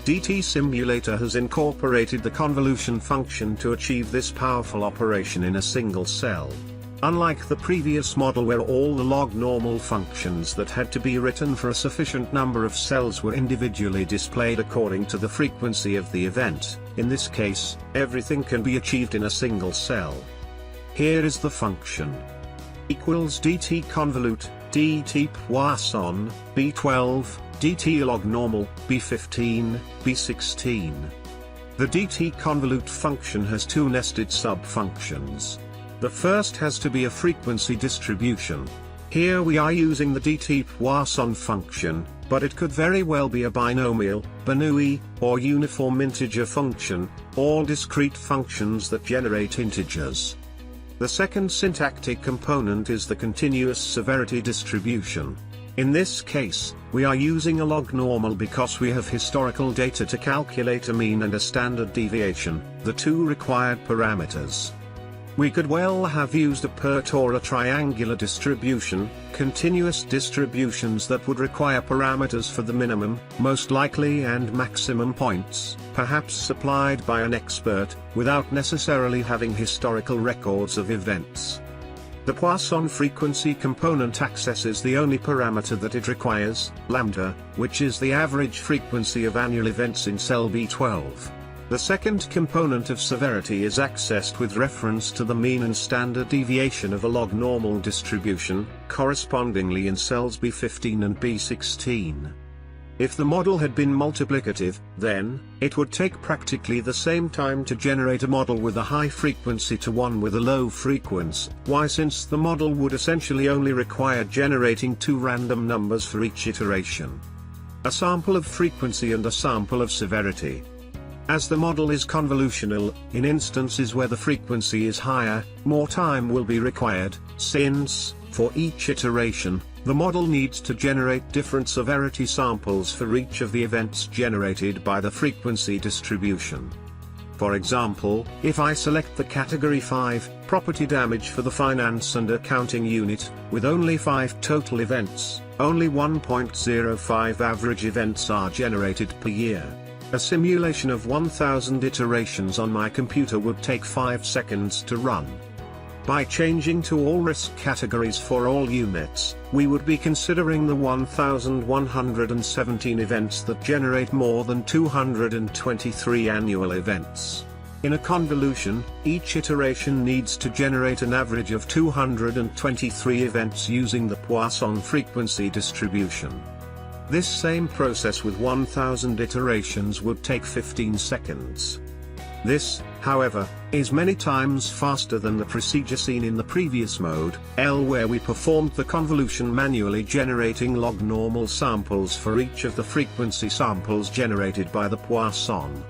DTSimulator has incorporated the convolution function to achieve this powerful operation in a single cell. Unlike the previous model where all the LogNormal functions that had to be written for a sufficient number of cells were individually displayed according to the frequency of the event, in this case, everything can be achieved in a single cell. Here is the function. Equals dt convolute, dt Poisson, b12, dt LogNormal, b15, b16. The dt convolute function has two nested sub-functions. The first has to be a frequency distribution. Here we are using the dt Poisson function, but it could very well be a binomial, Bernoulli, or uniform integer function, all discrete functions that generate integers. The second syntactic component is the continuous severity distribution. In this case, we are using a LogNormal because we have historical data to calculate a mean and a standard deviation, the two required parameters. We could well have used a PERT or a triangular distribution, continuous distributions that would require parameters for the minimum, most likely and maximum points, perhaps supplied by an expert, without necessarily having historical records of events. The Poisson frequency component accesses the only parameter that it requires, lambda, which is the average frequency of annual events in cell B12. The second component of severity is accessed with reference to the mean and standard deviation of a LogNormal distribution, correspondingly in cells B15 and B16. If the model had been multiplicative, then, it would take practically the same time to generate a model with a high frequency to one with a low frequency, since the model would essentially only require generating two random numbers for each iteration. A sample of frequency and a sample of severity. As the model is convolutional, in instances where the frequency is higher, more time will be required, since, for each iteration, the model needs to generate different severity samples for each of the events generated by the frequency distribution. For example, if I select the category 5, property damage for the finance and accounting unit, with only 5 total events, only 1.05 average events are generated per year. A simulation of 1000 iterations on my computer would take 5 seconds to run. By changing to all risk categories for all units, we would be considering the 1117 events that generate more than 223 annual events. In a convolution, each iteration needs to generate an average of 223 events using the Poisson frequency distribution. This same process with 1000 iterations would take 15 seconds. This, however, is many times faster than the procedure seen in the previous mode, L, where we performed the convolution manually generating LogNormal samples for each of the frequency samples generated by the Poisson.